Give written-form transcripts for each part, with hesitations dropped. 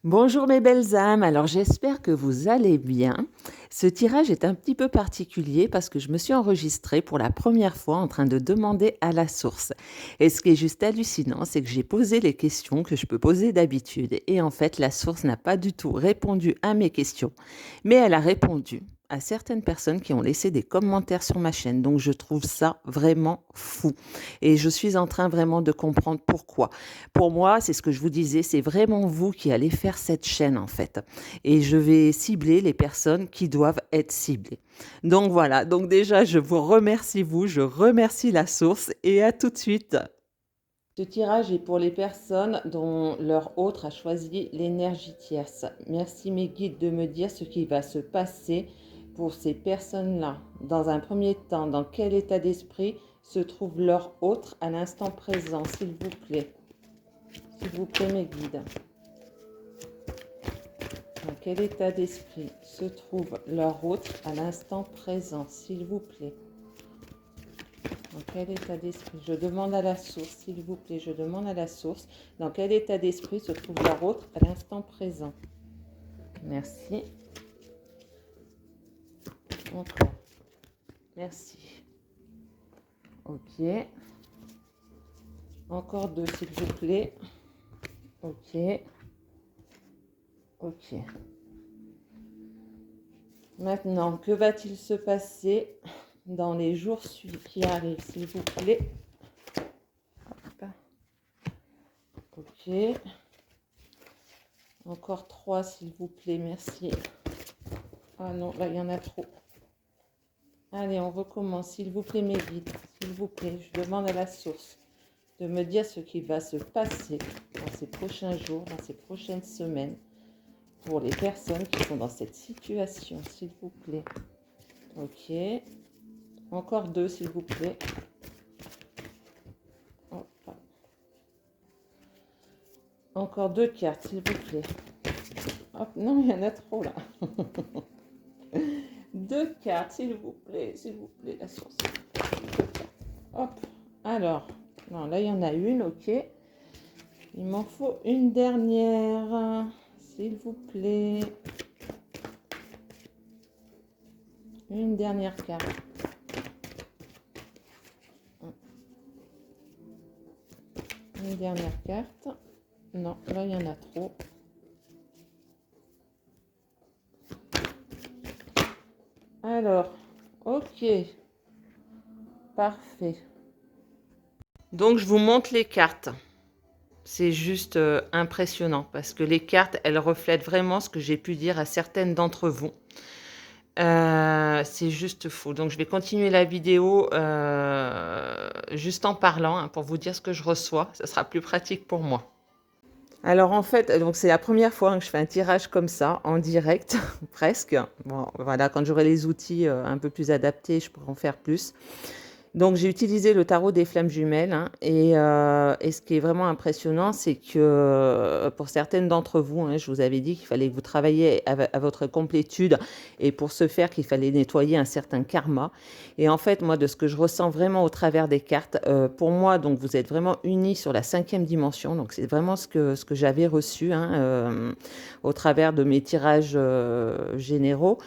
Bonjour mes belles âmes, alors j'espère que vous allez bien. Ce tirage est un petit peu particulier parce que je me suis enregistrée pour la première fois en train de demander à la source. Et ce qui est juste hallucinant, c'est que j'ai posé les questions que je peux poser d'habitude. Et en fait, la source n'a pas du tout répondu à mes questions, mais elle a répondu à certaines personnes qui ont laissé des commentaires sur ma chaîne. Donc je trouve ça vraiment fou. Et je suis en train vraiment de comprendre pourquoi. Pour moi, c'est ce que je vous disais, c'est vraiment vous qui allez faire cette chaîne en fait. Et je vais cibler les personnes qui doivent être ciblées. Donc voilà, donc déjà je vous remercie vous, je remercie la source et à tout de suite. Ce tirage est pour les personnes dont leur autre a choisi l'énergie tierce. Merci mes guides de me dire ce qui va se passer pour ces personnes-là. Dans un premier temps, dans quel état d'esprit se trouve leur autre à l'instant présent, s'il vous plaît. S'il vous plaît, mes guides. Dans quel état d'esprit se trouve leur autre à l'instant présent, s'il vous plaît? Dans quel état d'esprit? Je demande à la source, s'il vous plaît, je demande à la source. Dans quel état d'esprit se trouve leur autre à l'instant présent? Merci. Encore. Merci. Ok. Encore deux, s'il vous plaît. Ok. Ok. Maintenant, que va-t-il se passer dans les jours qui arrivent, s'il vous plaît? Hop. Ok. Encore trois, s'il vous plaît, merci. Ah non, là, il y en a trop. Allez, on recommence, s'il vous plaît, mes guides. S'il vous plaît, je demande à la source de me dire ce qui va se passer dans ces prochains jours, dans ces prochaines semaines, pour les personnes qui sont dans cette situation, s'il vous plaît. Ok. Encore deux, s'il vous plaît. Hop. Encore deux cartes, s'il vous plaît. Hop, non, il y en a trop là. Deux cartes, s'il vous plaît, la source. Hop, alors, non, là il y en a une, ok. Il m'en faut une dernière, s'il vous plaît. Une dernière carte. Une dernière carte. Non, là il y en a trop. Alors, ok. Parfait. Donc je vous montre les cartes. C'est juste impressionnant parce que les cartes, elles reflètent vraiment ce que j'ai pu dire à certaines d'entre vous. C'est juste fou. Donc je vais continuer la vidéo juste en parlant hein, pour vous dire ce que je reçois. Ça sera plus pratique pour moi. Alors en fait, donc c'est la première fois que je fais un tirage comme ça, en direct, presque. Bon, voilà, quand j'aurai les outils un peu plus adaptés, je pourrai en faire plus. Donc j'ai utilisé le tarot des flammes jumelles hein, et ce qui est vraiment impressionnant, c'est que pour certaines d'entre vous, hein, je vous avais dit qu'il fallait que vous travailliez à votre complétude et pour ce faire qu'il fallait nettoyer un certain karma. Et en fait, moi, de ce que je ressens vraiment au travers des cartes, pour moi, donc vous êtes vraiment unis sur la 5e dimension. Donc c'est vraiment ce que j'avais reçu hein, au travers de mes tirages généraux.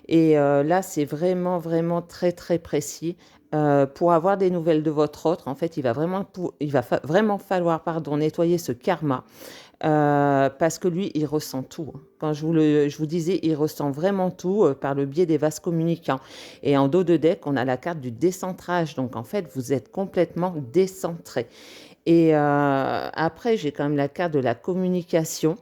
Et là, c'est vraiment, vraiment très, très précis. Pour avoir des nouvelles de votre autre, en fait, il va vraiment falloir nettoyer ce karma parce que lui, il ressent tout. Quand je vous disais, il ressent vraiment tout par le biais des vases communicants. Et en dos de deck, on a la carte du décentrage. Donc, en fait, vous êtes complètement décentré. Et après, j'ai quand même la carte de la communication.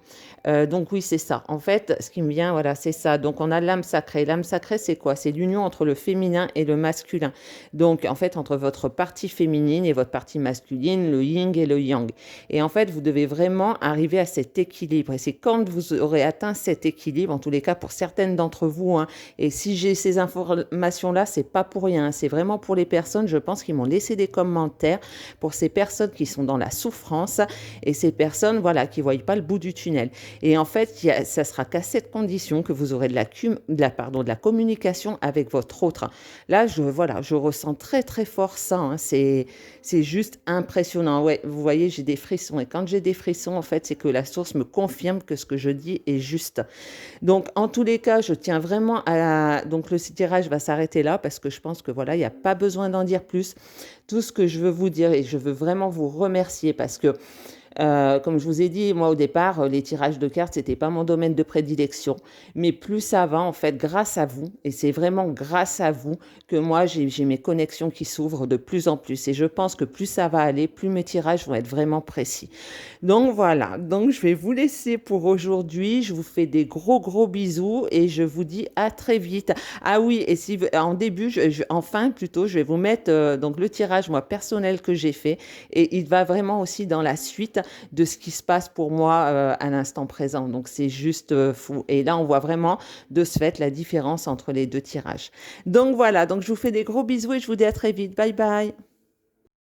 Donc oui, c'est ça. En fait, ce qui me vient, voilà, c'est ça. Donc on a l'âme sacrée. L'âme sacrée, c'est quoi? C'est l'union entre le féminin et le masculin. Donc en fait, entre votre partie féminine et votre partie masculine, le yin et le yang. Et en fait, vous devez vraiment arriver à cet équilibre. Et c'est quand vous aurez atteint cet équilibre, en tous les cas pour certaines d'entre vous, hein, et si j'ai ces informations-là, c'est pas pour rien. C'est vraiment pour les personnes, je pense, qui m'ont laissé des commentaires. Pour ces personnes qui sont dans la souffrance et ces personnes, voilà, qui ne voient pas le bout du tunnel. Et en fait, ça sera qu'à cette condition que vous aurez de la communication avec votre autre. Là, voilà, je ressens très, très fort ça, hein. C'est juste impressionnant. Ouais, vous voyez, j'ai des frissons. Et quand j'ai des frissons, en fait, c'est que la source me confirme que ce que je dis est juste. Donc, en tous les cas, je tiens vraiment à... Donc, le tirage va s'arrêter là parce que je pense que voilà, il n'y a pas besoin d'en dire plus. Tout ce que je veux vous dire et je veux vraiment vous remercier parce que comme je vous ai dit, moi au départ, les tirages de cartes, c'était pas mon domaine de prédilection. Mais plus ça va, en fait, grâce à vous, et c'est vraiment grâce à vous que moi, j'ai mes connexions qui s'ouvrent de plus en plus. Et je pense que plus ça va aller, plus mes tirages vont être vraiment précis. Donc voilà, donc je vais vous laisser pour aujourd'hui. Je vous fais des gros, gros bisous et je vous dis à très vite. Ah oui, et si en début, enfin plutôt, je vais vous mettre donc le tirage, moi, personnel que j'ai fait. Et il va vraiment aussi dans la suite de ce qui se passe pour moi à l'instant présent. Donc, c'est juste fou. Et là, on voit vraiment de ce fait la différence entre les deux tirages. Donc, voilà. Donc, je vous fais des gros bisous et je vous dis à très vite. Bye bye.